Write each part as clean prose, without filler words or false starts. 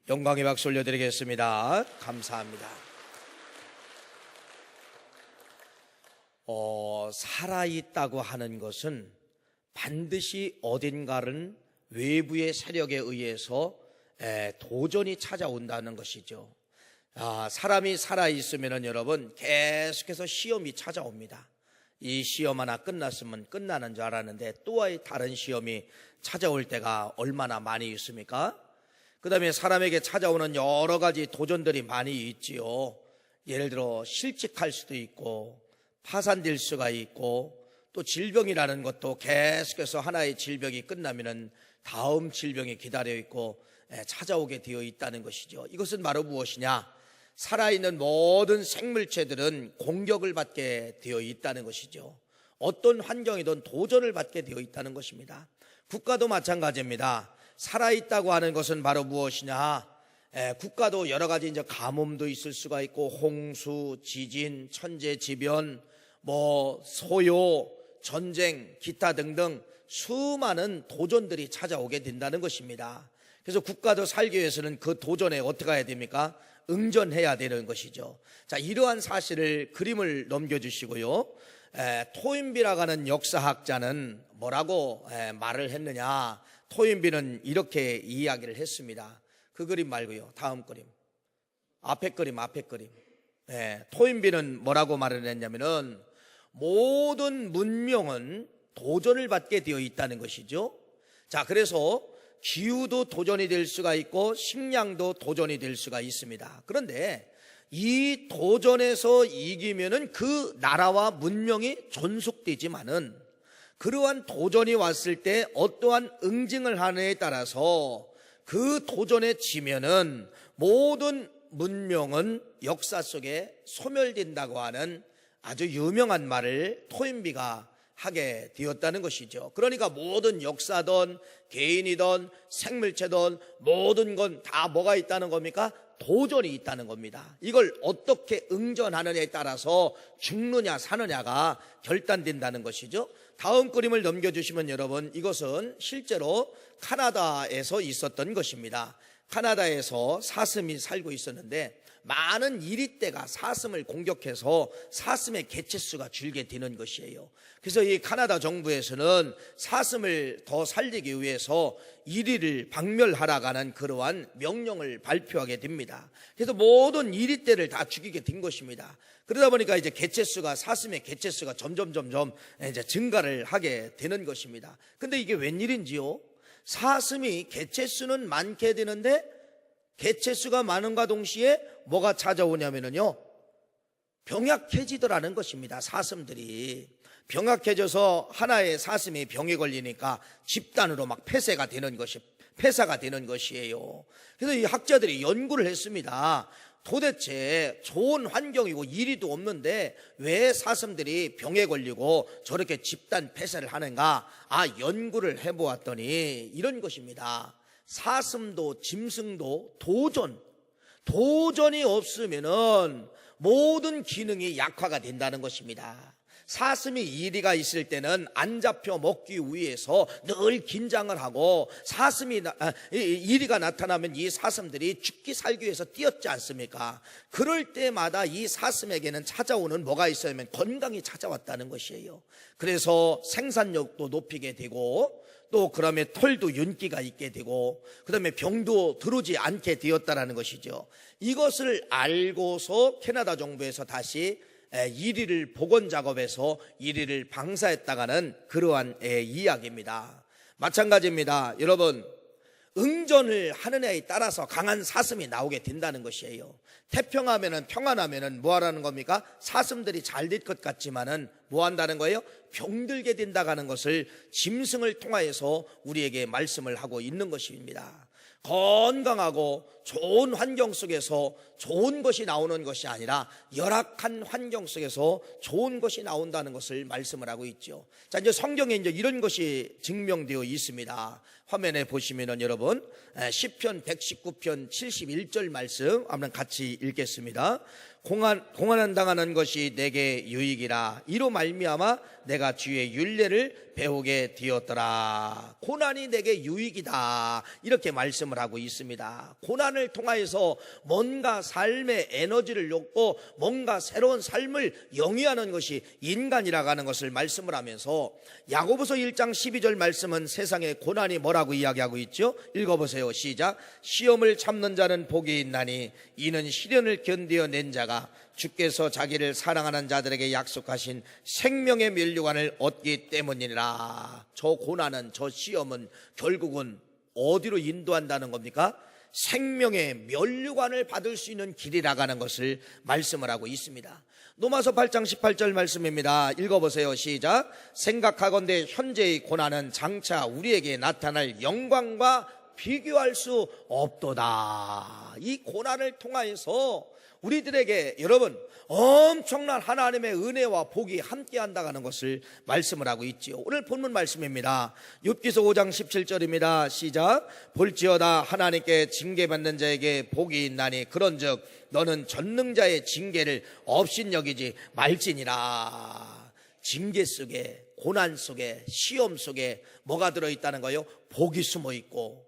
영광의 박수 올려드리겠습니다. 감사합니다. 살아있다고 하는 것은 반드시 어딘가는 외부의 세력에 의해서 도전이 찾아온다는 것이죠. 사람이 살아있으면 여러분 계속해서 시험이 찾아옵니다. 이 시험 하나 끝났으면 끝나는 줄 알았는데 또 다른 시험이 찾아올 때가 얼마나 많이 있습니까? 그 다음에 사람에게 찾아오는 여러 가지 도전들이 많이 있지요. 예를 들어 실직할 수도 있고 파산될 수가 있고, 또 질병이라는 것도 계속해서 하나의 질병이 끝나면은 다음 질병이 기다려 있고 찾아오게 되어 있다는 것이죠. 이것은 바로 무엇이냐? 살아있는 모든 생물체들은 공격을 받게 되어 있다는 것이죠. 어떤 환경이든 도전을 받게 되어 있다는 것입니다. 국가도 마찬가지입니다. 살아있다고 하는 것은 바로 무엇이냐? 국가도 여러 가지 이제 가뭄도 있을 수가 있고, 홍수, 지진, 천재지변, 소요, 전쟁, 기타 등등 수많은 도전들이 찾아오게 된다는 것입니다. 그래서 국가도 살기 위해서는 그 도전에 어떻게 해야 됩니까? 응전해야 되는 것이죠. 자, 이러한 사실을 그림을 넘겨주시고요. 토인비라고 하는 역사학자는 뭐라고 말을 했느냐? 토인비는 이렇게 이야기를 했습니다. 그 그림 말고요. 다음 그림. 앞에 그림. 토인비는 뭐라고 말을 했냐면은 모든 문명은 도전을 받게 되어 있다는 것이죠. 자, 그래서 기후도 도전이 될 수가 있고 식량도 도전이 될 수가 있습니다. 그런데 이 도전에서 이기면은 그 나라와 문명이 존속되지만은 그러한 도전이 왔을 때 어떠한 응징을 하느냐에 따라서 그 도전에 지면은 모든 문명은 역사 속에 소멸된다고 하는 아주 유명한 말을 토인비가 하게 되었다는 것이죠. 그러니까 모든 역사든 개인이든 생물체든 모든 건 다 뭐가 있다는 겁니까? 도전이 있다는 겁니다. 이걸 어떻게 응전하느냐에 따라서 죽느냐 사느냐가 결단된다는 것이죠. 다음 그림을 넘겨주시면 여러분, 이것은 실제로 카나다에서 있었던 것입니다. 카나다에서 사슴이 살고 있었는데 많은 이리떼가 사슴을 공격해서 사슴의 개체수가 줄게 되는 것이에요. 그래서 이 카나다 정부에서는 사슴을 더 살리기 위해서 이리를 박멸하라고 하는 그러한 명령을 발표하게 됩니다. 그래서 모든 이리떼를 다 죽이게 된 것입니다. 그러다 보니까 이제 사슴의 개체수가 점점 이제 증가를 하게 되는 것입니다. 근데 이게 웬일인지요? 사슴이 개체수는 많게 되는데 개체수가 많은가 동시에 뭐가 찾아오냐면요, 병약해지더라는 것입니다. 사슴들이 병약해져서 하나의 사슴이 병에 걸리니까 집단으로 막 폐사가 되는 것이에요. 그래서 이 학자들이 연구를 했습니다. 도대체 좋은 환경이고 이리도 없는데 왜 사슴들이 병에 걸리고 저렇게 집단 폐사를 하는가? 연구를 해보았더니 이런 것입니다. 사슴도 짐승도 도전이 없으면은 모든 기능이 약화가 된다는 것입니다. 사슴이 이리가 있을 때는 안 잡혀 먹기 위해서 늘 긴장을 하고, 이리가 나타나면 이 사슴들이 죽기 살기 위해서 뛰었지 않습니까? 그럴 때마다 이 사슴에게는 찾아오는 뭐가 있어야면 건강이 찾아왔다는 것이에요. 그래서 생산력도 높이게 되고, 또 그다음에 털도 윤기가 있게 되고, 그다음에 병도 들어오지 않게 되었다는 것이죠. 이것을 알고서 캐나다 정부에서 다시 이리를 복원 작업해서 이리를 방사했다가는 그러한 이야기입니다. 마찬가지입니다. 여러분, 응전을 하느냐에 따라서 강한 사슴이 나오게 된다는 것이에요. 태평하면은 평안하면은 뭐 하라는 겁니까? 사슴들이 잘 될 것 같지만은 뭐 한다는 거예요? 병들게 된다는 것을 짐승을 통하여서 우리에게 말씀을 하고 있는 것입니다. 건강하고 좋은 환경 속에서 좋은 것이 나오는 것이 아니라 열악한 환경 속에서 좋은 것이 나온다는 것을 말씀을 하고 있죠. 자, 이제 성경에 이제 이런 것이 증명되어 있습니다. 화면에 보시면은 여러분, 시편 119편 71절 말씀 한번 같이 읽겠습니다. 공안한 당하는 것이 내게 유익이라. 이로 말미암아 내가 주의 율례를 배우게 되었더라. 고난이 내게 유익이다, 이렇게 말씀을 하고 있습니다. 고난 고난을 통하여서 뭔가 삶의 에너지를 얻고 뭔가 새로운 삶을 영위하는 것이 인간이라고 하는 것을 말씀을 하면서 야고보서 1장 12절 말씀은 세상의 고난이 뭐라고 이야기하고 있죠? 읽어보세요. 시작. 시험을 참는 자는 복이 있나니 이는 시련을 견디어낸 자가 주께서 자기를 사랑하는 자들에게 약속하신 생명의 면류관을 얻기 때문이라. 저 고난은, 저 시험은 결국은 어디로 인도한다는 겁니까? 생명의 면류관을 받을 수 있는 길이라고 하는 것을 말씀을 하고 있습니다. 로마서 8장 18절 말씀입니다. 읽어보세요. 시작. 생각하건대 현재의 고난은 장차 우리에게 나타날 영광과 비교할 수 없도다. 이 고난을 통하여서 우리들에게 여러분 엄청난 하나님의 은혜와 복이 함께한다는 것을 말씀을 하고 있지요. 오늘 본문 말씀입니다. 욥기서 5장 17절입니다. 시작. 볼지어다 하나님께 징계받는 자에게 복이 있나니 그런즉 너는 전능자의 징계를 업신여기지 말지니라. 징계 속에, 고난 속에, 시험 속에 뭐가 들어있다는 거예요? 복이 숨어있고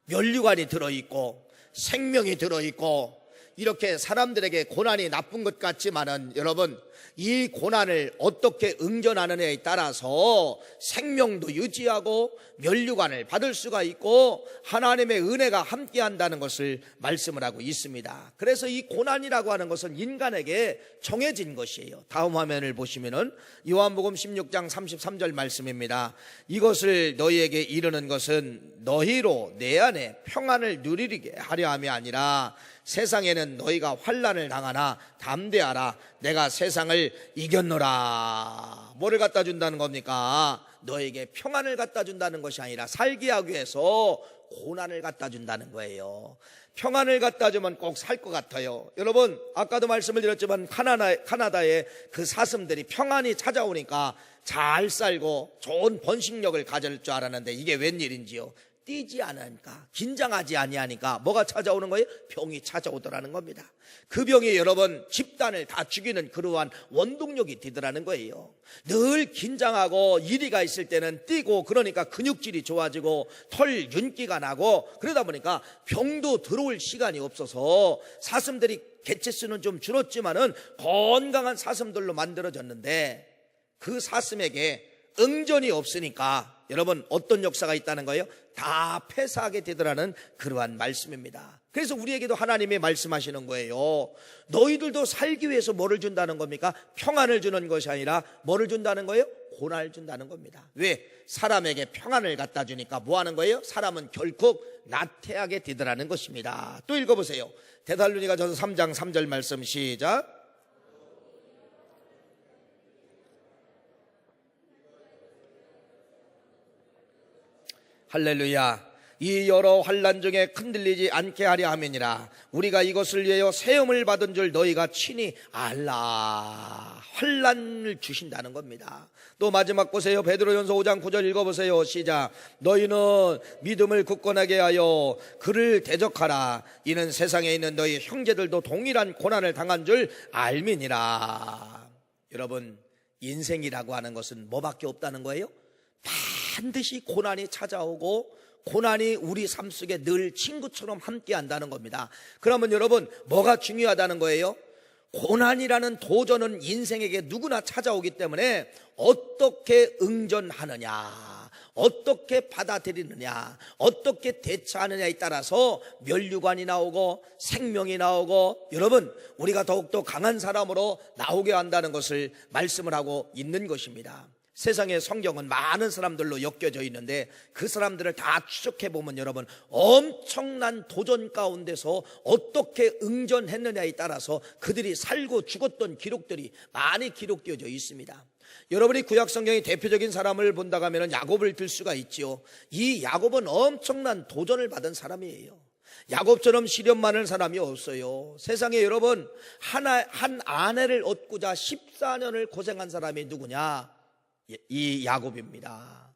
면류관이 들어있고 생명이 들어있고, 이렇게 사람들에게 고난이 나쁜 것 같지만은 여러분, 이 고난을 어떻게 응전하느냐에 따라서 생명도 유지하고 면류관을 받을 수가 있고 하나님의 은혜가 함께한다는 것을 말씀을 하고 있습니다. 그래서 이 고난이라고 하는 것은 인간에게 정해진 것이에요. 다음 화면을 보시면은 요한복음 16장 33절 말씀입니다. 이것을 너희에게 이르는 것은 너희로 내 안에 평안을 누리게 하려 함이 아니라 세상에는 너희가 환난을 당하나 담대하라. 내가 세상을 이겼노라. 뭐를 갖다 준다는 겁니까? 너에게 평안을 갖다 준다는 것이 아니라 살게 하기 위해서 고난을 갖다 준다는 거예요. 평안을 갖다 주면 꼭 살 것 같아요. 여러분, 아까도 말씀을 드렸지만 카나다의 그 사슴들이 평안이 찾아오니까 잘 살고 좋은 번식력을 가질 줄 알았는데 이게 웬일인지요? 뛰지 않으니까, 긴장하지 아니하니까 뭐가 찾아오는 거예요? 병이 찾아오더라는 겁니다. 그 병이 여러분 집단을 다 죽이는 그러한 원동력이 되더라는 거예요. 늘 긴장하고 이리가 있을 때는 뛰고 그러니까 근육질이 좋아지고 털 윤기가 나고 그러다 보니까 병도 들어올 시간이 없어서 사슴들이 개체수는 좀 줄었지만은 건강한 사슴들로 만들어졌는데 그 사슴에게 응전이 없으니까 여러분 어떤 역사가 있다는 거예요? 다 폐사하게 되더라는 그러한 말씀입니다. 그래서 우리에게도 하나님이 말씀하시는 거예요. 너희들도 살기 위해서 뭐를 준다는 겁니까? 평안을 주는 것이 아니라 뭐를 준다는 거예요? 고난을 준다는 겁니다. 왜? 사람에게 평안을 갖다 주니까 뭐 하는 거예요? 사람은 결국 나태하게 되더라는 것입니다. 또 읽어보세요. 데살로니가전서 3장 3절 말씀 시작. 할렐루야. 이 여러 환난 중에 흔들리지 않게 하려 함이니라. 우리가 이것을 위하여 세움을 받은 줄 너희가 친히 알라. 환난을 주신다는 겁니다. 또 마지막 보세요. 베드로전서 5장 9절 읽어보세요. 시작. 너희는 믿음을 굳건하게 하여 그를 대적하라. 이는 세상에 있는 너희 형제들도 동일한 고난을 당한 줄 알미니라. 여러분, 인생이라고 하는 것은 뭐밖에 없다는 거예요? 반드시 고난이 찾아오고 고난이 우리 삶 속에 늘 친구처럼 함께 한다는 겁니다. 그러면 여러분 뭐가 중요하다는 거예요? 고난이라는 도전은 인생에게 누구나 찾아오기 때문에 어떻게 응전하느냐, 어떻게 받아들이느냐, 어떻게 대처하느냐에 따라서 면류관이 나오고 생명이 나오고 여러분 우리가 더욱더 강한 사람으로 나오게 한다는 것을 말씀을 하고 있는 것입니다. 세상의 성경은 많은 사람들로 엮여져 있는데 그 사람들을 다 추적해보면 여러분 엄청난 도전 가운데서 어떻게 응전했느냐에 따라서 그들이 살고 죽었던 기록들이 많이 기록되어져 있습니다. 여러분이 구약성경의 대표적인 사람을 본다고 하면 야곱을 들 수가 있지요. 이 야곱은 엄청난 도전을 받은 사람이에요. 야곱처럼 시련 많은 사람이 없어요. 세상에 여러분 한 아내를 얻고자 14년을 고생한 사람이 누구냐? 이 야곱입니다.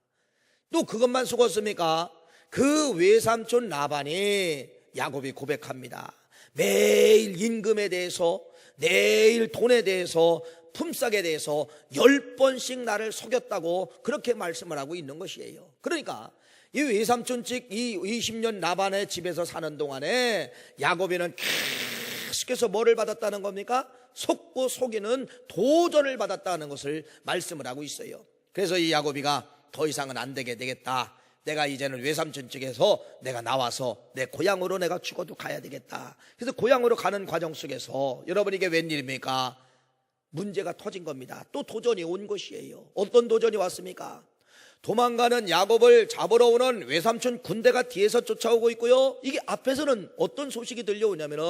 또 그것만 속았습니까? 그 외삼촌 라반이 야곱이 고백합니다. 매일 임금에 대해서, 내일 돈에 대해서, 품삯에 대해서 10번씩 나를 속였다고 그렇게 말씀을 하고 있는 것이에요. 그러니까 이 외삼촌집 이 20년 라반의 집에서 사는 동안에 야곱이는 계속해서 뭐를 받았다는 겁니까? 속고 속이는 도전을 받았다는 것을 말씀을 하고 있어요. 그래서 이 야곱이가 더 이상은 안 되겠다. 내가 이제는 외삼촌 측에서 내가 나와서 내 고향으로 내가 죽어도 가야 되겠다. 그래서 고향으로 가는 과정 속에서 여러분 이게 웬일입니까? 문제가 터진 겁니다. 또 도전이 온 것이에요. 어떤 도전이 왔습니까? 도망가는 야곱을 잡으러 오는 외삼촌 군대가 뒤에서 쫓아오고 있고요. 이게 앞에서는 어떤 소식이 들려오냐면은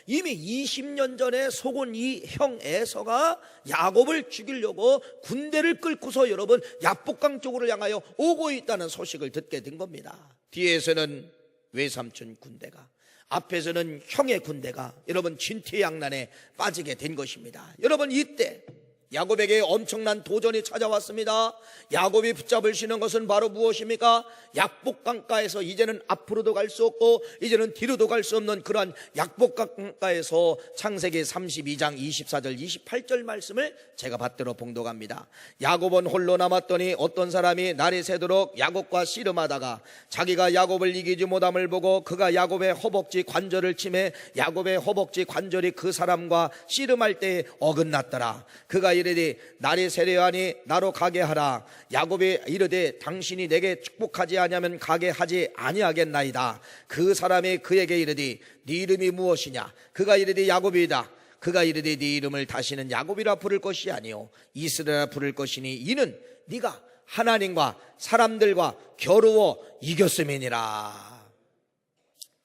이미 20년 전에 속은 이 형 에서가 야곱을 죽이려고 군대를 끌고서 여러분 야복강 쪽으로 향하여 오고 있다는 소식을 듣게 된 겁니다. 뒤에서는 외삼촌 군대가, 앞에서는 형의 군대가 여러분 진퇴양난에 빠지게 된 것입니다. 여러분 이때 야곱에게 엄청난 도전이 찾아왔습니다. 야곱이 붙잡을 수 있는 것은 바로 무엇입니까? 약복강가에서 이제는 앞으로도 갈 수 없고 이제는 뒤로도 갈 수 없는 그러한 약복강가에서 창세기 32장 24절 28절 말씀을 제가 받들어 봉독합니다. 야곱은 홀로 남았더니 어떤 사람이 날이 새도록 야곱과 씨름하다가 자기가 야곱을 이기지 못함을 보고 그가 야곱의 허벅지 관절을 치매 야곱의 허벅지 관절이 그 사람과 씨름할 때에 어긋났더라. 그가 이르되 날이 새려하니 나로 가게 하라. 야곱이 이르되 당신이 내게 축복하지 아니하면 가게 하지 아니하겠나이다. 그 사람이 그에게 이르되 네 이름이 무엇이냐? 그가 이르되 야곱이다. 그가 이르되 네 이름을 다시는 야곱이라 부를 것이 아니요 이스라엘이라 부를 것이니 이는 네가 하나님과 사람들과 겨루어 이겼음이니라.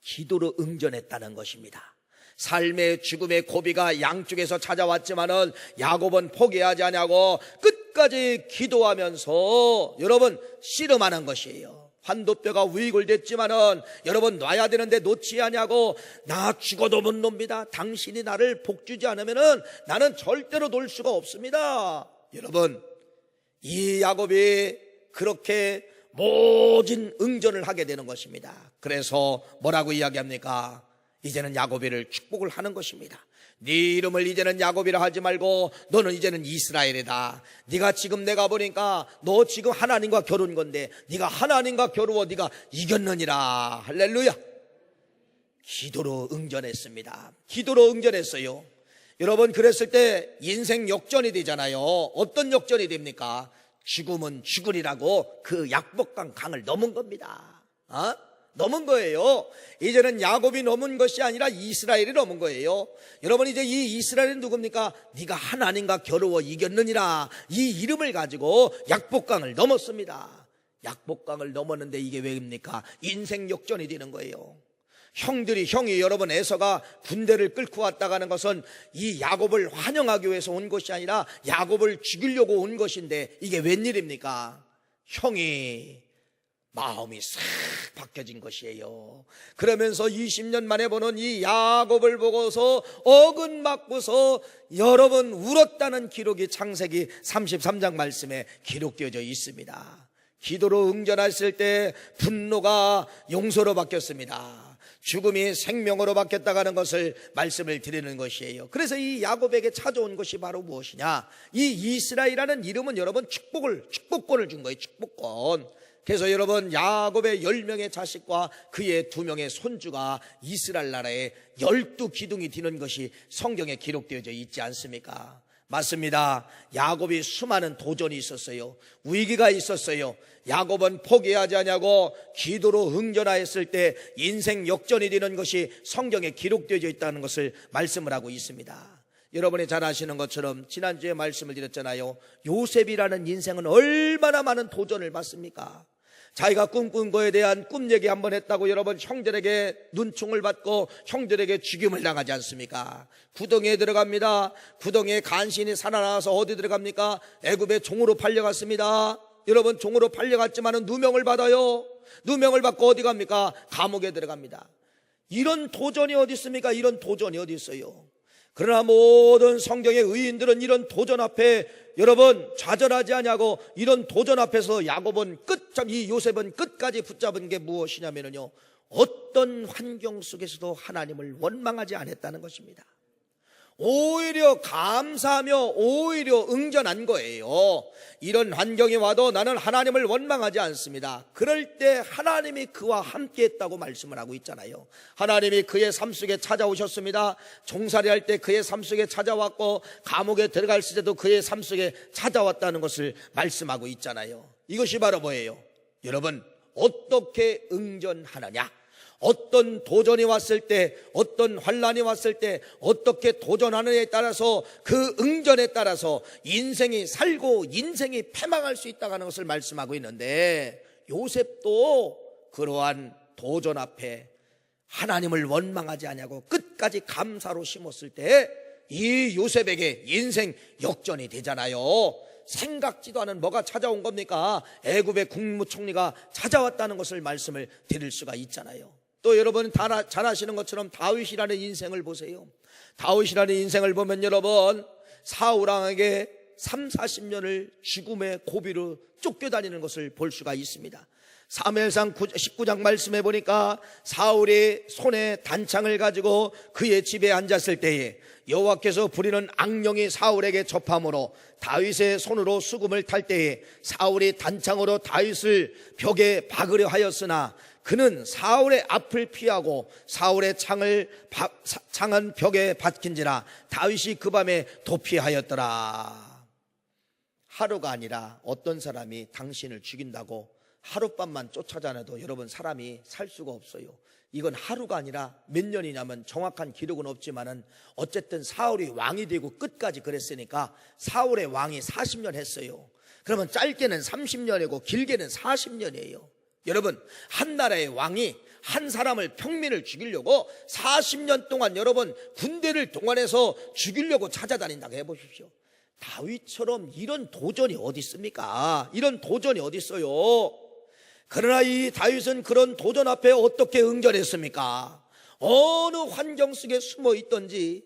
기도로 응전했다는 것입니다. 삶의 죽음의 고비가 양쪽에서 찾아왔지만은 야곱은 포기하지 않냐고 끝까지 기도하면서 여러분 씨름하는 것이에요. 환도뼈가 위골됐지만은 여러분 놔야 되는데 놓지 않냐고 나 죽어도 못 놉니다. 당신이 나를 복주지 않으면은 나는 절대로 놀 수가 없습니다. 여러분 이 야곱이 그렇게 모진 응전을 하게 되는 것입니다. 그래서 뭐라고 이야기합니까? 이제는 야곱이를 축복을 하는 것입니다. 네 이름을 이제는 야곱이라 하지 말고 너는 이제는 이스라엘이다. 네가 지금 내가 보니까 너 지금 하나님과 겨룬 건데 네가 하나님과 겨루어 네가 이겼느니라. 할렐루야. 기도로 응전했습니다. 기도로 응전했어요. 여러분 그랬을 때 인생 역전이 되잖아요. 어떤 역전이 됩니까? 죽음은 죽으리라고 그 약복강 강을 넘은 겁니다. 넘은 거예요. 이제는 야곱이 넘은 것이 아니라 이스라엘이 넘은 거예요. 여러분 이제 이 이스라엘은 누굽니까? 네가 하나님과 겨루어 이겼느니라. 이 이름을 가지고 약복강을 넘었습니다. 약복강을 넘었는데 이게 왜입니까? 인생 역전이 되는 거예요. 형이 여러분 에서가 군대를 끌고 왔다가는 것은 이 야곱을 환영하기 위해서 온 것이 아니라 야곱을 죽이려고 온 것인데 이게 웬일입니까? 형이 마음이 싹 바뀌어진 것이에요. 그러면서 20년 만에 보는 이 야곱을 보고서 어긋맞고서 여러분 울었다는 기록이 창세기 33장 말씀에 기록되어져 있습니다. 기도로 응전했을 때 분노가 용서로 바뀌었습니다. 죽음이 생명으로 바뀌었다가는 것을 말씀을 드리는 것이에요. 그래서 이 야곱에게 찾아온 것이 바로 무엇이냐? 이 이스라엘이라는 이름은 여러분 축복권을 준 거예요. 축복권. 그래서 여러분 야곱의 10명의 자식과 그의 2명의 손주가 이스라엘 나라에 12기둥이 되는 것이 성경에 기록되어져 있지 않습니까? 맞습니다. 야곱이 수많은 도전이 있었어요. 위기가 있었어요. 야곱은 포기하지 않냐고 기도로 응전하였을 때 인생 역전이 되는 것이 성경에 기록되어져 있다는 것을 말씀을 하고 있습니다. 여러분이 잘 아시는 것처럼 지난주에 말씀을 드렸잖아요. 요셉이라는 인생은 얼마나 많은 도전을 받습니까? 자기가 꿈꾼 거에 대한 꿈 얘기 한번 했다고 여러분 형들에게 눈총을 받고 형들에게 죽임을 당하지 않습니까? 구덩이에 들어갑니다. 구덩이에 간신히 살아나와서 어디 들어갑니까? 애굽의 종으로 팔려갔습니다. 여러분 종으로 팔려갔지만은 누명을 받아요. 누명을 받고 어디 갑니까? 감옥에 들어갑니다. 이런 도전이 어디 있습니까? 이런 도전이 어디 있어요? 그러나 모든 성경의 의인들은 이런 도전 앞에 여러분 좌절하지 않냐고 이런 도전 앞에서 이 요셉은 끝까지 붙잡은 게 무엇이냐면요, 어떤 환경 속에서도 하나님을 원망하지 않았다는 것입니다. 오히려 감사하며 오히려 응전한 거예요. 이런 환경이 와도 나는 하나님을 원망하지 않습니다. 그럴 때 하나님이 그와 함께 했다고 말씀을 하고 있잖아요. 하나님이 그의 삶 속에 찾아오셨습니다. 종살이 할 때 그의 삶 속에 찾아왔고, 감옥에 들어갈 때도 그의 삶 속에 찾아왔다는 것을 말씀하고 있잖아요. 이것이 바로 뭐예요? 여러분, 어떻게 응전하느냐? 어떤 도전이 왔을 때, 어떤 환난이 왔을 때 어떻게 도전하느냐에 따라서, 그 응전에 따라서 인생이 살고 인생이 패망할 수 있다는 것을 말씀하고 있는데, 요셉도 그러한 도전 앞에 하나님을 원망하지 아니하고 끝까지 감사로 심었을 때 이 요셉에게 인생 역전이 되잖아요. 생각지도 않은 뭐가 찾아온 겁니까? 애굽의 국무총리가 찾아왔다는 것을 말씀을 드릴 수가 있잖아요. 또 여러분 잘 아시는 것처럼 다윗이라는 인생을 보세요. 다윗이라는 인생을 보면 여러분, 사울왕에게 30-40년을 죽음의 고비로 쫓겨다니는 것을 볼 수가 있습니다. 사무엘상 19장 말씀해 보니까 사울이 손에 단창을 가지고 그의 집에 앉았을 때에 여호와께서 부리는 악령이 사울에게 접함으로 다윗의 손으로 수금을 탈 때에 사울이 단창으로 다윗을 벽에 박으려 하였으나 그는 사울의 앞을 피하고 사울의 창은 벽에 박힌지라 다윗이 그 밤에 도피하였더라. 하루가 아니라 어떤 사람이 당신을 죽인다고 하룻밤만 쫓아다녀도 여러분 사람이 살 수가 없어요. 이건 하루가 아니라 몇 년이냐면 정확한 기록은 없지만은 어쨌든 사울이 왕이 되고 끝까지 그랬으니까 사울의 왕이 40년 했어요. 그러면 짧게는 30년이고 길게는 40년이에요. 여러분, 한 나라의 왕이 한 사람을, 평민을 죽이려고 40년 동안 여러분 군대를 동원해서 죽이려고 찾아다닌다고 해보십시오. 다윗처럼 이런 도전이 어디 있습니까? 이런 도전이 어디 있어요? 그러나 이 다윗은 그런 도전 앞에 어떻게 응전했습니까? 어느 환경 속에 숨어 있던지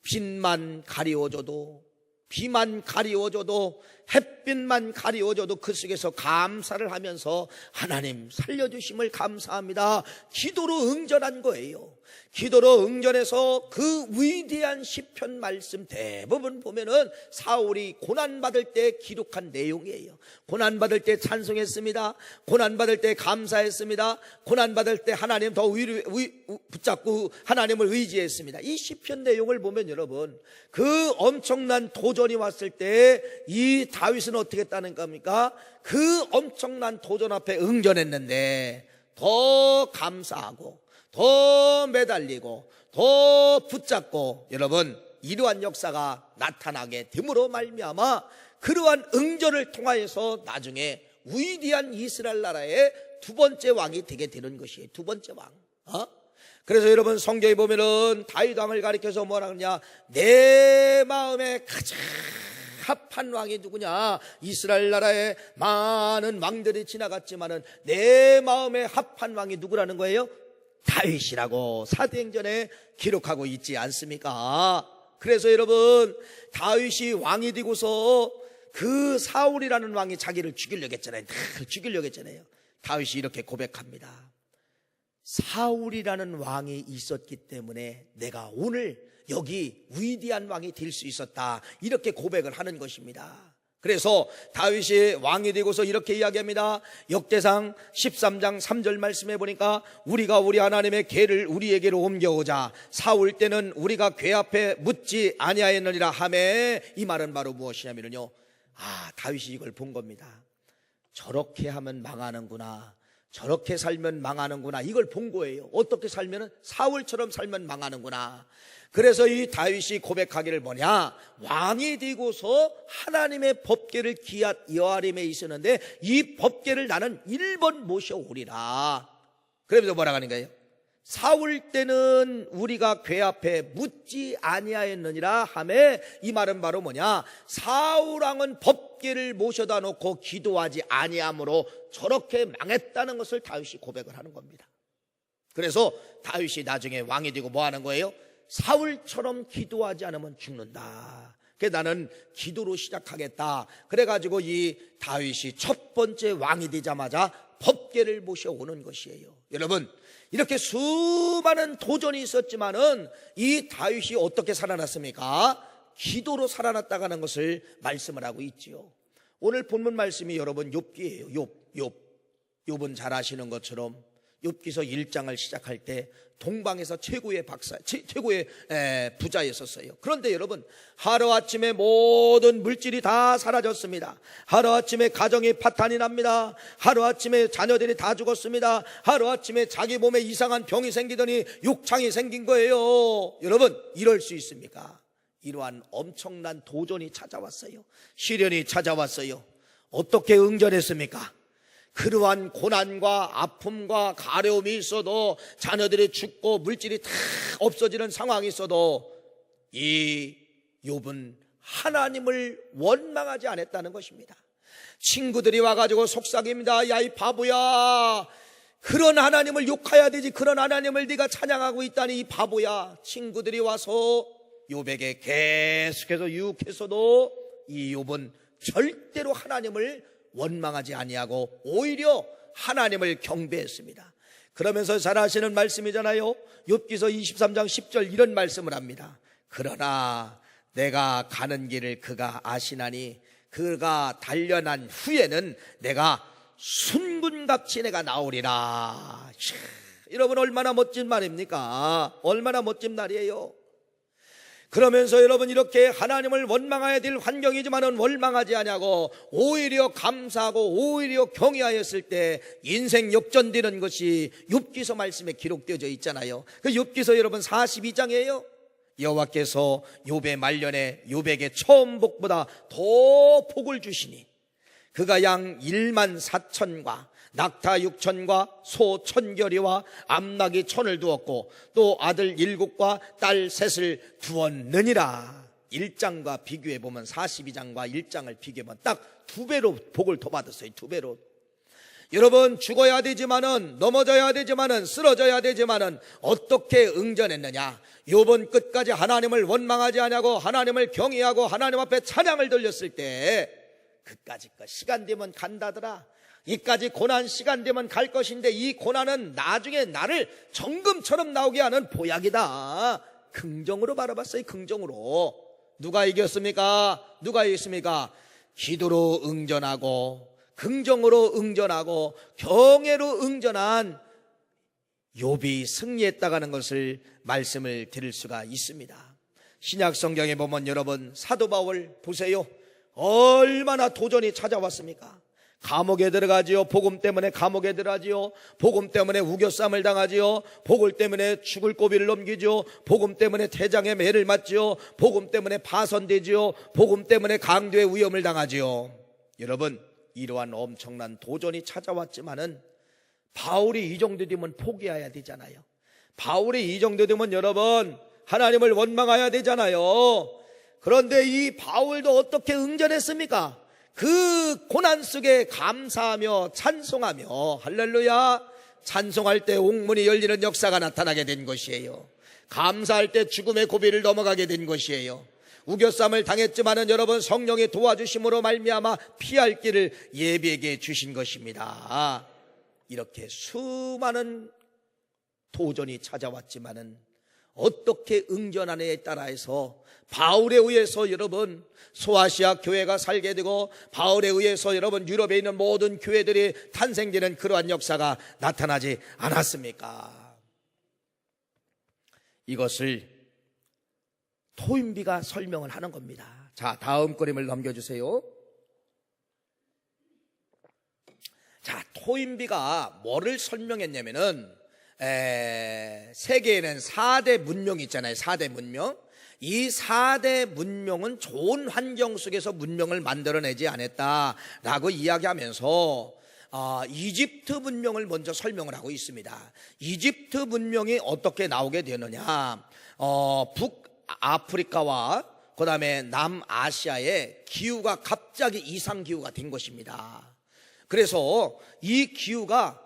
빛만 가리워줘도, 비만 가리워줘도, 햇빛만 가리워줘도 그 속에서 감사를 하면서 하나님 살려주심을 감사합니다, 기도로 응전한 거예요. 기도로 응전해서 그 위대한 시편 말씀 대부분 보면은 사울이 고난받을 때 기록한 내용이에요. 고난받을 때 찬송했습니다. 고난받을 때 감사했습니다. 고난받을 때 하나님 더 붙잡고 하나님을 의지했습니다. 이 시편 내용을 보면 여러분, 그 엄청난 도전이 왔을 때 이 다윗은 어떻게 했다는 겁니까? 그 엄청난 도전 앞에 응전했는데 더 감사하고 더 매달리고 더 붙잡고, 여러분 이러한 역사가 나타나게 됨으로 말미암아 그러한 응전을 통하여서 나중에 위대한 이스라엘 나라의 두 번째 왕이 되게 되는 것이에요. 두 번째 왕. 그래서 여러분 성경에 보면은 다윗 왕을 가리켜서 뭐라 그러냐, 내 마음에 가장 합한 왕이 누구냐? 이스라엘 나라에 많은 왕들이 지나갔지만은 내 마음에 합한 왕이 누구라는 거예요? 다윗이라고 사도행전에 기록하고 있지 않습니까? 그래서 여러분, 다윗이 왕이 되고서 그 사울이라는 왕이 자기를 죽이려고 했잖아요. 죽이려고 했잖아요. 다윗이 이렇게 고백합니다. 사울이라는 왕이 있었기 때문에 내가 오늘 여기 위대한 왕이 될 수 있었다, 이렇게 고백을 하는 것입니다. 그래서 다윗이 왕이 되고서 이렇게 이야기합니다. 역대상 13장 3절 말씀해 보니까 우리가 우리 하나님의 궤를 우리에게로 옮겨오자 사울 때는 우리가 궤 앞에 묻지 아니하였느니라 하매, 이 말은 바로 무엇이냐면요, 다윗이 이걸 본 겁니다. 저렇게 하면 망하는구나, 저렇게 살면 망하는구나, 이걸 본 거예요. 어떻게 살면, 사울처럼 살면 망하는구나. 그래서 이 다윗이 고백하기를 뭐냐, 왕이 되고서 하나님의 법궤를 기앗 여아림에 있었는데 이 법궤를 나는 1번 모셔오리라. 그러면서 뭐라고 하는 거예요? 사울 때는 우리가 궤 앞에 묻지 아니하였느니라 하매, 이 말은 바로 뭐냐, 사울왕은 법궤를 모셔다 놓고 기도하지 아니함으로 저렇게 망했다는 것을 다윗이 고백을 하는 겁니다. 그래서 다윗이 나중에 왕이 되고 뭐 하는 거예요? 사울처럼 기도하지 않으면 죽는다. 그래서 나는 기도로 시작하겠다. 그래가지고 이 다윗이 첫 번째 왕이 되자마자 법궤를 모셔오는 것이에요. 여러분, 이렇게 수많은 도전이 있었지만은 이 다윗이 어떻게 살아났습니까? 기도로 살아났다가는 것을 말씀을 하고 있지요. 오늘 본문 말씀이 여러분 욥기예요. 욥은 잘 아시는 것처럼 욥기서 1장을 시작할 때 동방에서 최고의 부자였었어요. 그런데 여러분, 하루아침에 모든 물질이 다 사라졌습니다. 하루아침에 가정이 파탄이 납니다. 하루아침에 자녀들이 다 죽었습니다. 하루아침에 자기 몸에 이상한 병이 생기더니 욕창이 생긴 거예요. 여러분, 이럴 수 있습니까? 이러한 엄청난 도전이 찾아왔어요. 시련이 찾아왔어요. 어떻게 응전했습니까? 그러한 고난과 아픔과 가려움이 있어도, 자녀들이 죽고 물질이 다 없어지는 상황이 있어도 이 욥은 하나님을 원망하지 않았다는 것입니다. 친구들이 와가지고 속삭입니다. 야, 이 바보야, 그런 하나님을 욕해야 되지, 그런 하나님을 네가 찬양하고 있다니 이 바보야. 친구들이 와서 욥에게 계속해서 유혹해서도 이 욥은 절대로 하나님을 원망하지 아니하고 오히려 하나님을 경배했습니다. 그러면서 잘 아시는 말씀이잖아요. 욥기서 23장 10절 이런 말씀을 합니다. 그러나 내가 가는 길을 그가 아시나니 그가 단련한 후에는 내가 순군같이 내가 나오리라. 여러분, 얼마나 멋진 말입니까? 얼마나 멋진 말이에요. 그러면서 여러분, 이렇게 하나님을 원망해야 될 환경이지만은 원망하지 아니하고 오히려 감사하고 오히려 경외하였을 때 인생 역전되는 것이 욥기서 말씀에 기록되어져 있잖아요. 그 욥기서 여러분 42장이에요. 여호와께서 욥의 말년에 욥에게 처음 복보다 더 복을 주시니 그가 양 1만 4천과 낙타 6천과 소 1,000결이와 암낙이 1,000을 두었고 또 아들 7과 딸 3을 두었느니라. 1장과 비교해보면 42장과 1장을 비교해보면 딱 2배로 복을 더 받았어요. 2배로. 여러분, 죽어야 되지만은, 넘어져야 되지만은, 쓰러져야 되지만은 어떻게 응전했느냐? 욥은 끝까지 하나님을 원망하지 아니하고 하나님을 경외하고 하나님 앞에 찬양을 돌렸을 때 그까짓 거 시간 되면 간다더라. 이까지 고난 시간 되면 갈 것인데 이 고난은 나중에 나를 정금처럼 나오게 하는 보약이다. 긍정으로 바라봤어요. 긍정으로. 누가 이겼습니까? 누가 이겼습니까? 기도로 응전하고 긍정으로 응전하고 경외로 응전한 욥이 승리했다가는 것을 말씀을 드릴 수가 있습니다. 신약 성경에 보면 여러분, 사도 바울 보세요. 얼마나 도전이 찾아왔습니까? 감옥에 들어가지요. 복음 때문에 감옥에 들어가지요. 복음 때문에 우겨쌈을 당하지요. 복음 때문에 죽을 고비를 넘기죠. 복음 때문에 대장의 매를 맞지요. 복음 때문에 파선되지요. 복음 때문에 강도의 위험을 당하지요. 여러분, 이러한 엄청난 도전이 찾아왔지만은 바울이 이 정도 되면 포기해야 되잖아요. 바울이 이 정도 되면 여러분, 하나님을 원망해야 되잖아요. 그런데 이 바울도 어떻게 응전했습니까? 그 고난 속에 감사하며 찬송하며 할렐루야, 찬송할 때 옥문이 열리는 역사가 나타나게 된 것이에요. 감사할 때 죽음의 고비를 넘어가게 된 것이에요. 우겨쌈을 당했지만은 여러분, 성령의 도와주심으로 말미암아 피할 길을 예비하게 주신 것입니다. 이렇게 수많은 도전이 찾아왔지만은 어떻게 응전하느냐에 따라서 바울에 의해서 여러분 소아시아 교회가 살게 되고 바울에 의해서 여러분 유럽에 있는 모든 교회들이 탄생되는 그러한 역사가 나타나지 않았습니까? 이것을 토인비가 설명을 하는 겁니다. 자, 다음 그림을 넘겨주세요. 자, 토인비가 뭐를 설명했냐면은 세계에는 4대 문명이 있잖아요. 4대 문명. 이 4대 문명은 좋은 환경 속에서 문명을 만들어내지 않았다라고 이야기하면서 이집트 문명을 먼저 설명을 하고 있습니다. 이집트 문명이 어떻게 나오게 되느냐? 북아프리카와 그 다음에 남아시아의 기후가 갑자기 이상기후가 된 것입니다. 그래서 이 기후가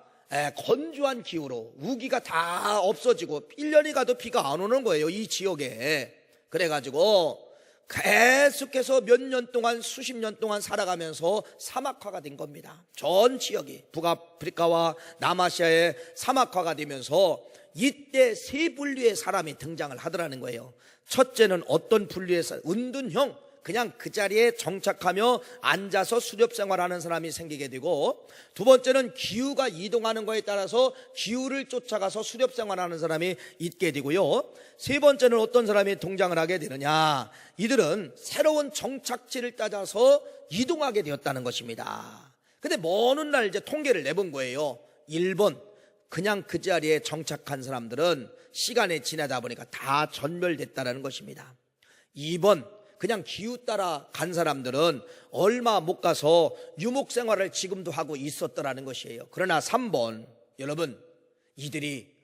건조한 기후로 우기가 다 없어지고 1년이 가도 비가 안 오는 거예요, 이 지역에. 그래가지고 계속해서 몇 년 동안 수십 년 동안 살아가면서 사막화가 된 겁니다. 전 지역이 북아프리카와 남아시아의 사막화가 되면서 이때 세 분류의 사람이 등장을 하더라는 거예요. 첫째는 어떤 분류의 사람, 은둔형, 그냥 그 자리에 정착하며 앉아서 수렵 생활하는 사람이 생기게 되고, 두 번째는 기후가 이동하는 거에 따라서 기후를 쫓아가서 수렵 생활하는 사람이 있게 되고요, 세 번째는 어떤 사람이 등장을 하게 되느냐, 이들은 새로운 정착지를 따져서 이동하게 되었다는 것입니다. 근데 먼 날 이제 통계를 내본 거예요. 1번, 그냥 그 자리에 정착한 사람들은 시간이 지나다 보니까 다 전멸됐다는 것입니다. 2번, 그냥 기후 따라 간 사람들은 얼마 못 가서 유목 생활을 지금도 하고 있었더라는 것이에요. 그러나 3번, 여러분, 이들이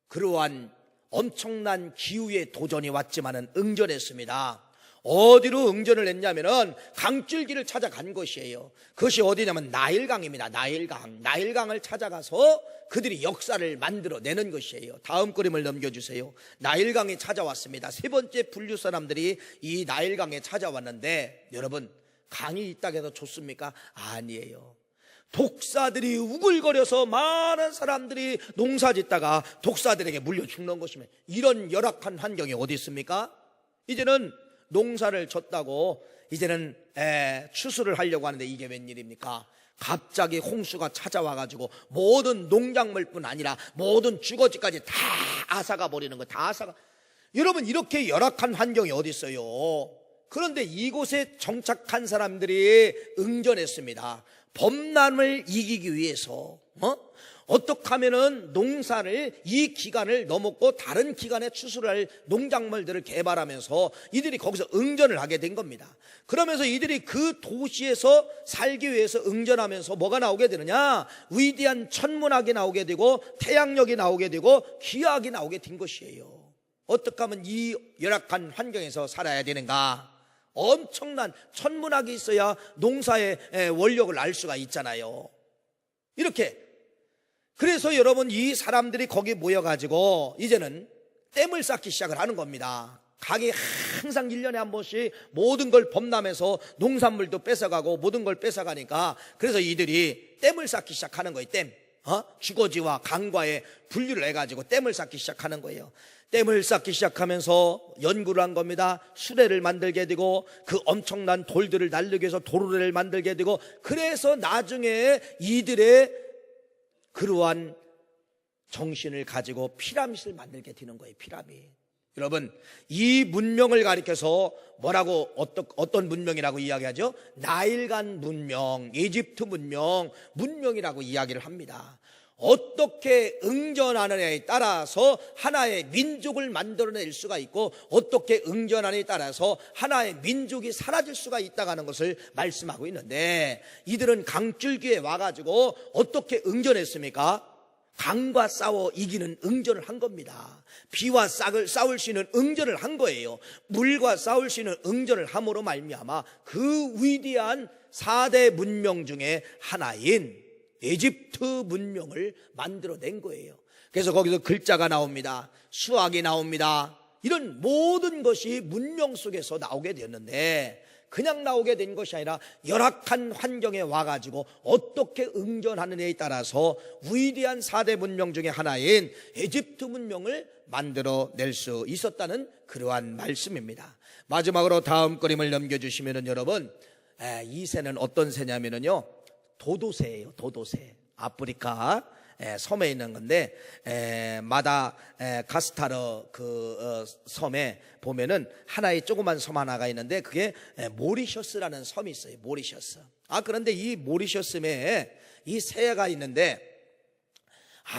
그러한 엄청난 기후의 도전이 왔지만은 응전했습니다. 어디로 응전을 했냐면은 강줄기를 찾아간 것이에요. 그것이 어디냐면 나일강입니다. 나일강을 찾아가서 그들이 역사를 만들어내는 것이에요. 다음 그림을 넘겨주세요. 나일강이 찾아왔습니다. 세 번째 분류 사람들이 이 나일강에 찾아왔는데, 여러분, 강이 있다고 해서 좋습니까? 아니에요. 독사들이 우글거려서 많은 사람들이 농사 짓다가 독사들에게 물려 죽는 것이면, 이런 열악한 환경이 어디 있습니까? 이제는 농사를 졌다고 이제는 추수를 하려고 하는데 이게 웬일입니까? 갑자기 홍수가 찾아와가지고 모든 농작물뿐 아니라 모든 주거지까지 다 앗아가 버리는 거, 다 앗아가. 여러분, 이렇게 열악한 환경이 어디 있어요? 그런데 이곳에 정착한 사람들이 응전했습니다. 범람을 이기기 위해서 어떻게 하면은 농사를 이 기간을 넘었고 다른 기간에 추수를 할 농작물들을 개발하면서 이들이 거기서 응전을 하게 된 겁니다. 그러면서 이들이 그 도시에서 살기 위해서 응전하면서 뭐가 나오게 되느냐? 위대한 천문학이 나오게 되고 태양력이 나오게 되고 기하학이 나오게 된 것이에요. 어떻게 하면 이 열악한 환경에서 살아야 되는가? 엄청난 천문학이 있어야 농사의 원력을 알 수가 있잖아요. 이렇게. 그래서 여러분, 이 사람들이 거기 모여가지고 이제는 댐을 쌓기 시작을 하는 겁니다. 각이 항상 1년에 한 번씩 모든 걸 범람해서 농산물도 뺏어가고 모든 걸 뺏어가니까, 그래서 이들이 댐을 쌓기 시작하는 거예요. 댐. 주거지와 강과의 분류를 해가지고 댐을 쌓기 시작하는 거예요. 댐을 쌓기 시작하면서 연구를 한 겁니다. 수레를 만들게 되고 그 엄청난 돌들을 날리기 위해서 도로를 만들게 되고, 그래서 나중에 이들의 그러한 정신을 가지고 피라밋을 만들게 되는 거예요. 피라밋. 여러분, 이 문명을 가리켜서 뭐라고, 어떤 문명이라고 이야기하죠? 나일강 문명, 이집트 문명이라고 이야기를 합니다. 어떻게 응전하느냐에 따라서 하나의 민족을 만들어낼 수가 있고, 어떻게 응전하느냐에 따라서 하나의 민족이 사라질 수가 있다고 하는 것을 말씀하고 있는데, 이들은 강줄기에 와가지고 어떻게 응전했습니까? 강과 싸워 이기는 응전을 한 겁니다. 비와 싸울 수 있는 응전을 한 거예요. 물과 싸울 수 있는 응전을 함으로 말미암아 그 위대한 4대 문명 중에 하나인 이집트 문명을 만들어낸 거예요. 그래서 거기서 글자가 나옵니다. 수학이 나옵니다. 이런 모든 것이 문명 속에서 나오게 되었는데, 그냥 나오게 된 것이 아니라 열악한 환경에 와가지고 어떻게 응전하느냐에 따라서 위대한 4대 문명 중에 하나인 이집트 문명을 만들어낼 수 있었다는 그러한 말씀입니다. 마지막으로 다음 그림을 넘겨주시면은, 여러분, 이 새는 어떤 새냐면은요, 도도새예요. 도도새. 아프리카 섬에 있는 건데, 마다가스카르 그 섬에 보면은 하나의 조그만 섬 하나가 있는데, 그게 모리셔스라는 섬이 있어요. 모리셔스. 그런데 이 모리셔스에 이 새가 있는데,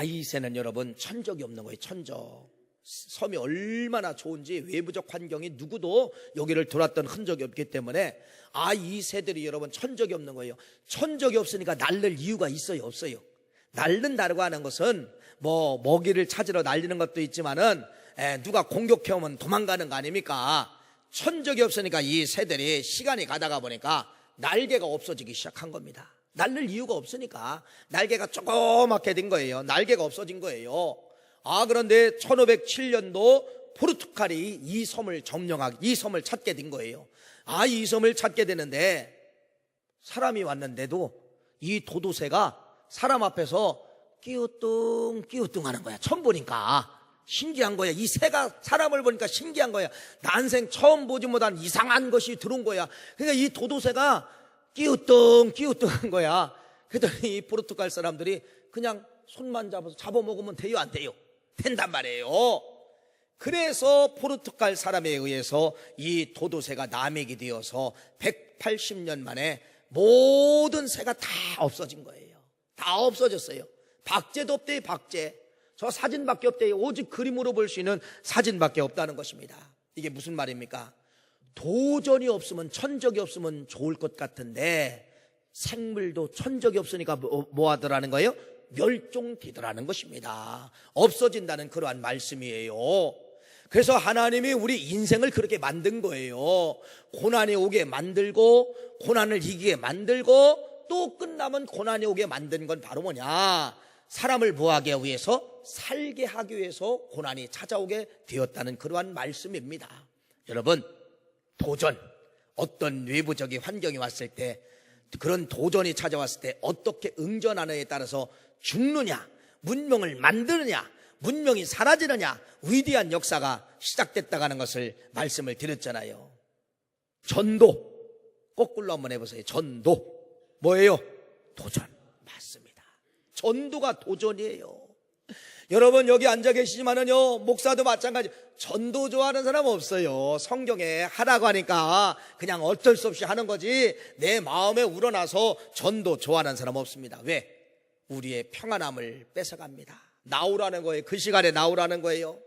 이 새는 여러분 천적이 없는 거예요. 천적. 섬이 얼마나 좋은지 외부적 환경이 누구도 여기를 돌았던 흔적이 없기 때문에 이 새들이 여러분 천적이 없는 거예요. 천적이 없으니까 날릴 이유가 있어요, 없어요? 날른다고 하는 것은 뭐 먹이를 찾으러 날리는 것도 있지만은 누가 공격해오면 도망가는 거 아닙니까? 천적이 없으니까 이 새들이 시간이 가다가 보니까 날개가 없어지기 시작한 겁니다. 날릴 이유가 없으니까 날개가 조그맣게 된 거예요. 날개가 없어진 거예요. 그런데 1507년도 포르투갈이 이 섬을 점령하기, 이 섬을 찾게 된 거예요. 이 섬을 찾게 되는데 사람이 왔는데도 이 도도새가 사람 앞에서 끼우뚱 하는 거야. 처음 보니까 신기한 거야. 이 새가 사람을 보니까 신기한 거야. 난생 처음 보지 못한 이상한 것이 들어온 거야. 그러니까 이 도도새가 끼우뚱 한 거야. 그랬더니 이 포르투갈 사람들이 그냥 손만 잡아서 잡아먹으면 돼요, 안 돼요? 된단 말이에요. 그래서 포르투갈 사람에 의해서 이 도도새가 남획이 되어서 180년 만에 모든 새가 다 없어진 거예요. 다 없어졌어요. 박제도 없대요, 박제. 저 사진밖에 없대요. 오직 그림으로 볼 수 있는 사진밖에 없다는 것입니다. 이게 무슨 말입니까? 도전이 없으면, 천적이 없으면 좋을 것 같은데 생물도 천적이 없으니까 뭐 하더라는 거예요? 멸종되더라는 것입니다. 없어진다는 그러한 말씀이에요. 그래서 하나님이 우리 인생을 그렇게 만든 거예요. 고난이 오게 만들고 고난을 이기게 만들고 또 끝나면 고난이 오게 만든 건 바로 뭐냐? 사람을 뭐하게 위해서? 살게 하기 위해서 고난이 찾아오게 되었다는 그러한 말씀입니다. 여러분, 도전, 어떤 외부적인 환경이 왔을 때, 그런 도전이 찾아왔을 때 어떻게 응전하느냐에 따라서 죽느냐, 문명을 만드느냐, 문명이 사라지느냐, 위대한 역사가 시작됐다고 하는 것을 말씀을 드렸잖아요. 전도, 거꾸로 한번 해보세요. 전도 뭐예요? 도전. 맞습니다. 전도가 도전이에요. 여러분 여기 앉아 계시지만은요, 목사도 마찬가지. 전도 좋아하는 사람 없어요. 성경에 하라고 하니까 그냥 어쩔 수 없이 하는 거지, 내 마음에 우러나서 전도 좋아하는 사람 없습니다. 왜? 우리의 평안함을 뺏어갑니다. 나오라는 거예요. 그 시간에 나오라는 거예요.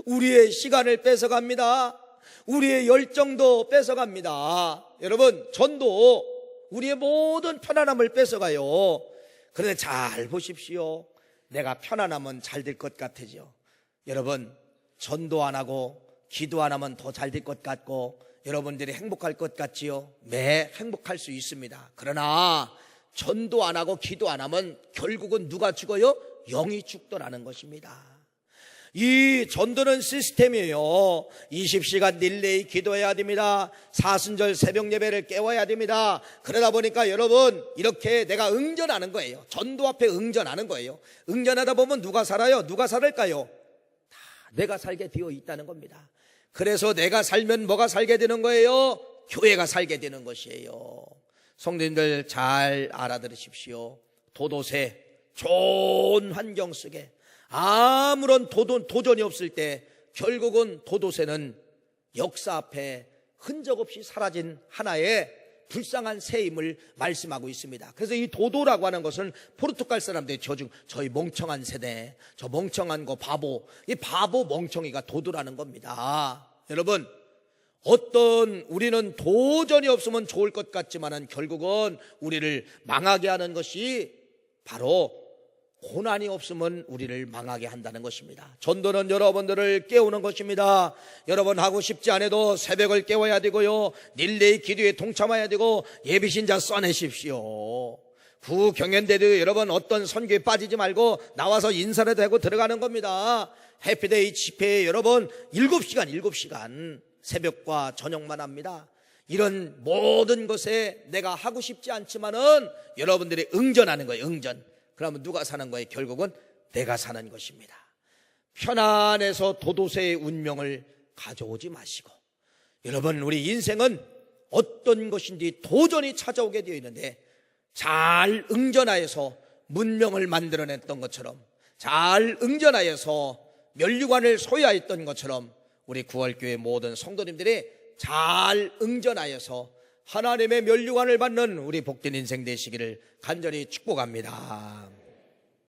우리의 시간을 뺏어갑니다. 우리의 열정도 뺏어갑니다. 여러분, 전도 우리의 모든 편안함을 뺏어가요. 그런데 잘 보십시오. 내가 편안하면 잘 될 것 같으죠. 여러분, 전도 안 하고 기도 안 하면 더 잘 될 것 같고 여러분들이 행복할 것 같지요? 네, 행복할 수 있습니다. 그러나 전도 안 하고 기도 안 하면 결국은 누가 죽어요? 영이 죽더라는 것입니다. 이 전도는 시스템이에요. 20시간 릴레이 기도해야 됩니다. 사순절 새벽 예배를 깨워야 됩니다. 그러다 보니까 여러분, 이렇게 내가 응전하는 거예요. 전도 앞에 응전하는 거예요. 응전하다 보면 누가 살아요? 누가 살을까요? 다 내가 살게 되어 있다는 겁니다. 그래서 내가 살면 뭐가 살게 되는 거예요? 교회가 살게 되는 것이에요. 성도님들 잘 알아들으십시오. 도도새, 좋은 환경 속에 아무런 도전이 없을 때 결국은 도도새는 역사 앞에 흔적 없이 사라진 하나의 불쌍한 새임을 말씀하고 있습니다. 그래서 이 도도라고 하는 것은 포르투갈 사람들이 저희 멍청한 세대, 저 멍청한 거 바보, 이 바보 멍청이가 도도라는 겁니다. 여러분, 우리는 도전이 없으면 좋을 것 같지만은 결국은 우리를 망하게 하는 것이 바로 고난이 없으면 우리를 망하게 한다는 것입니다. 전도는 여러분들을 깨우는 것입니다. 여러분 하고 싶지 않아도 새벽을 깨워야 되고요, 릴레이 기도에 동참해야 되고 예비신자 써내십시오. 구경연대도 여러분 어떤 선교에 빠지지 말고 나와서 인사라도 하고 들어가는 겁니다. 해피데이 집회에 여러분 7시간 새벽과 저녁만 합니다. 이런 모든 것에 내가 하고 싶지 않지만은 여러분들이 응전하는 거예요. 응전. 그러면 누가 사는 거예요? 결국은 내가 사는 것입니다. 편안해서 도도새의 운명을 가져오지 마시고, 여러분 우리 인생은 어떤 것인지 도전이 찾아오게 되어 있는데 잘 응전하여서 문명을 만들어냈던 것처럼, 잘 응전하여서 면류관을 소유하였던 것처럼 우리 구월교회 모든 성도님들이 잘 응전하여서 하나님의 면류관을 받는 우리 복된 인생 되시기를 간절히 축복합니다.